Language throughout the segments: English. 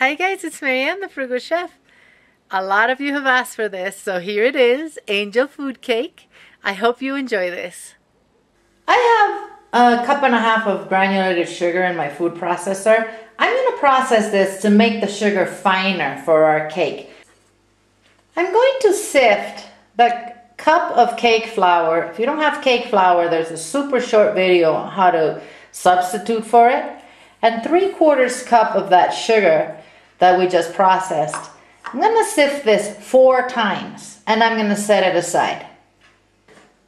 Hi guys, it's Marianne, the Frugal Chef. A lot of you have asked for this, so here it is, angel food cake. I hope you enjoy this. I have a cup and a half of granulated sugar in my food processor. I'm going to process this to make the sugar finer for our cake. I'm going to sift the cup of cake flour. If you don't have cake flour, there's a super short video on how to substitute for it. And 3/4 cup of that sugar that we just processed. I'm going to sift this 4 times and I'm going to set it aside.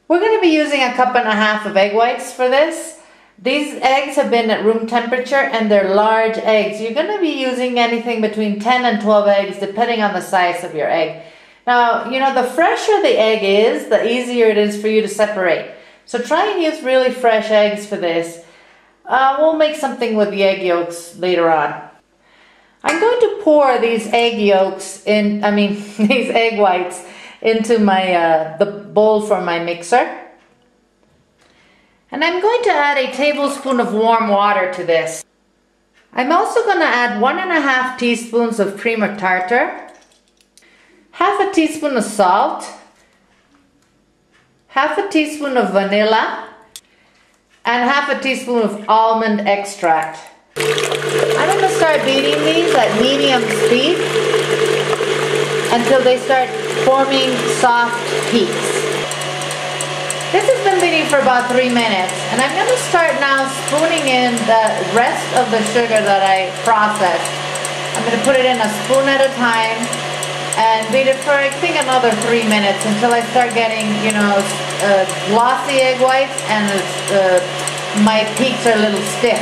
We're going to be using a cup and a half of egg whites for this. These eggs have been at room temperature and they're large eggs. You're going to be using anything between 10 and 12 eggs depending on the size of your egg. Now, you know, the fresher the egg is, the easier it is for you to separate. So try and use really fresh eggs for this. We'll make something with the egg yolks later on. I'm going to pour these egg yolks in, these egg whites into my the bowl for my mixer. And I'm going to add a tablespoon of warm water to this. I'm also going to add 1.5 teaspoons of cream of tartar, half a teaspoon of salt, half a teaspoon of vanilla, and half a teaspoon of almond extract. I'm going to start beating these at medium speed until they start forming soft peaks. This has been beating for about 3 minutes, and I'm going to start now spooning in the rest of the sugar that I processed. I'm going to put it in a spoon at a time and beat it for I think another 3 minutes until I start getting, you know, glossy egg whites and my peaks are a little stiff.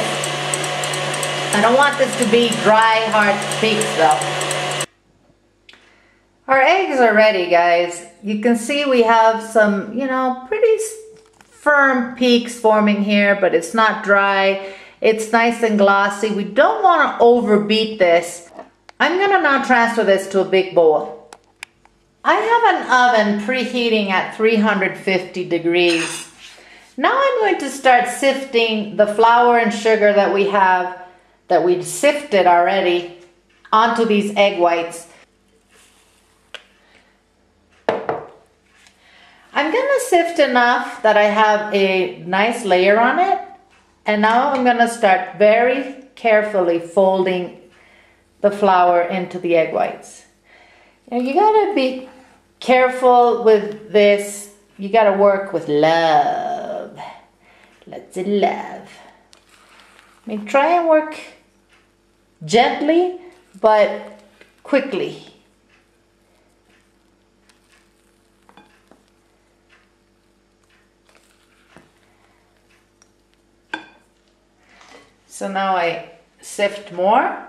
I don't want this to be dry, hard peaks though. Our eggs are ready, guys. You can see we have some, you know, pretty firm peaks forming here, but it's not dry. It's nice and glossy. We don't want to overbeat this. I'm going to now transfer this to a big bowl. I have an oven preheating at 350 degrees. Now I'm going to start sifting the flour and sugar that we have, that we've sifted already, onto these egg whites. I'm going to sift enough that I have a nice layer on it. And now I'm going to start very carefully folding the flour into the egg whites. Now you got to be careful with this. You got to work with love. Lots of love. Try and work gently, but quickly. So now I sift more.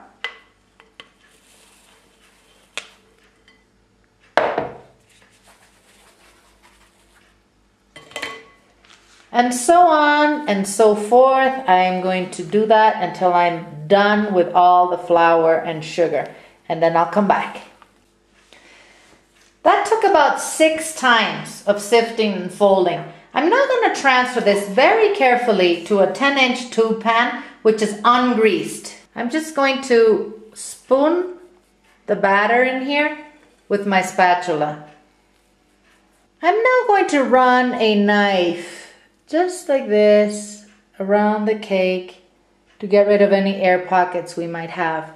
And so on and so forth. I'm going to do that until I'm done with all the flour and sugar. And then I'll come back. That took about 6 times of sifting and folding. I'm now going to transfer this very carefully to a 10-inch tube pan, which is ungreased. I'm just going to spoon the batter in here with my spatula. I'm now going to run a knife just like this around the cake to get rid of any air pockets we might have.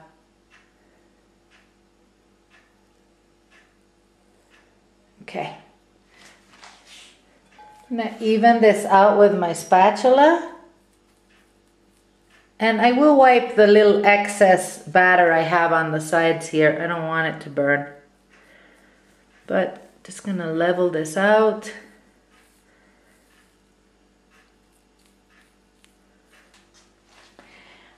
Okay. I'm going to even this out with my spatula. And I will wipe the little excess batter I have on the sides here. I don't want it to burn. But just going to level this out.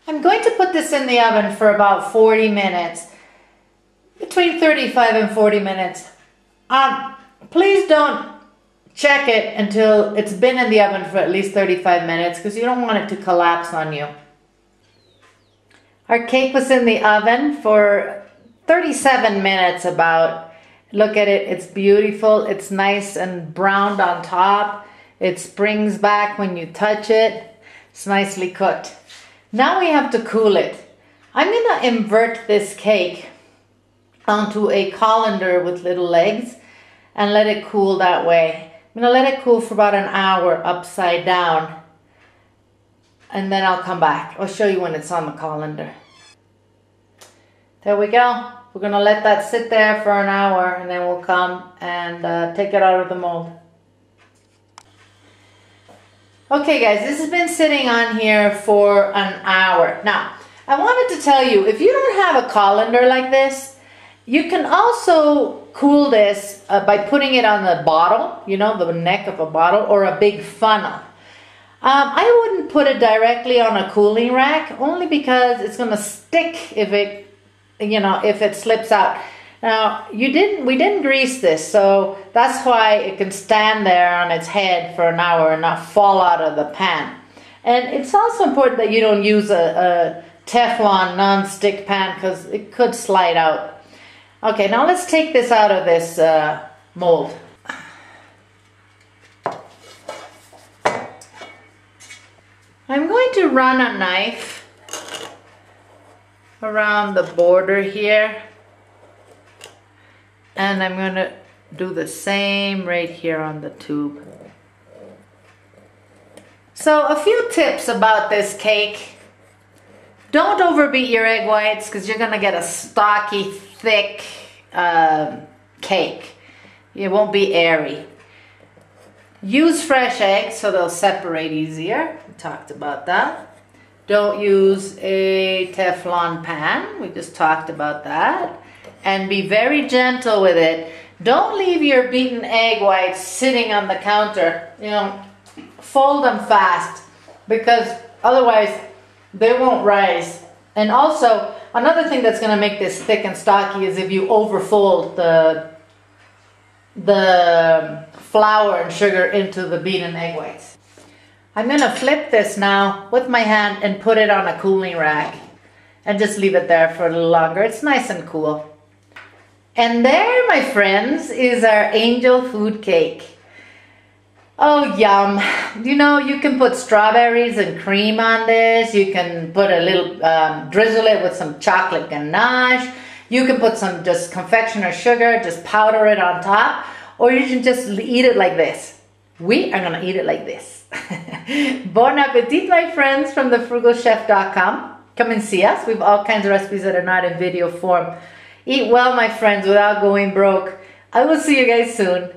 I'm going to put this in the oven for about 40 minutes, between 35 and 40 minutes. Please don't check it until it's been in the oven for at least 35 minutes because you don't want it to collapse on you. Our cake was in the oven for 37 minutes about. Look at it, it's beautiful, it's nice and browned on top. It springs back when you touch it. It's nicely cooked. Now we have to cool it. I'm gonna invert this cake onto a colander with little legs and let it cool that way. I'm gonna let it cool for about an hour upside down, and then I'll come back. I'll show you when it's on the colander. There we go. We're gonna let that sit there for an hour, and then we'll come and take it out of the mold. Okay guys, this has been sitting on here for an hour. Now, I wanted to tell you, if you don't have a colander like this, you can also cool this by putting it on the bottle, you know, the neck of a bottle, or a big funnel. I wouldn't put it directly on a cooling rack, only because it's gonna stick if it slips out. Now, we didn't grease this, so that's why it can stand there on its head for an hour and not fall out of the pan. And it's also important that you don't use a Teflon non-stick pan, because it could slide out. Okay, now let's take this out of this mold. I'm going to run a knife around the border here, and I'm going to do the same right here on the tube. So a few tips about this cake. Don't overbeat your egg whites, because you're going to get a stocky, thick cake. It won't be airy. Use fresh eggs so they'll separate easier. We talked about that. Don't use a Teflon pan. We just talked about that. And be very gentle with it. Don't leave your beaten egg whites sitting on the counter. You know, fold them fast, because otherwise they won't rise. And also, another thing that's going to make this thick and stocky is if you overfold the flour and sugar into the beaten egg whites. I'm going to flip this now with my hand and put it on a cooling rack and just leave it there for a little longer. It's nice and cool. And there, my friends, is our angel food cake. Oh, yum. You know, you can put strawberries and cream on this. You can put a little, drizzle it with some chocolate ganache. You can put some just confectioner's sugar, just powder it on top. Or you can just eat it like this. We are going to eat it like this. Bon appetit, my friends, from thefrugalchef.com. Come and see us. We have all kinds of recipes that are not in video form. Eat well, my friends, without going broke. I will see you guys soon.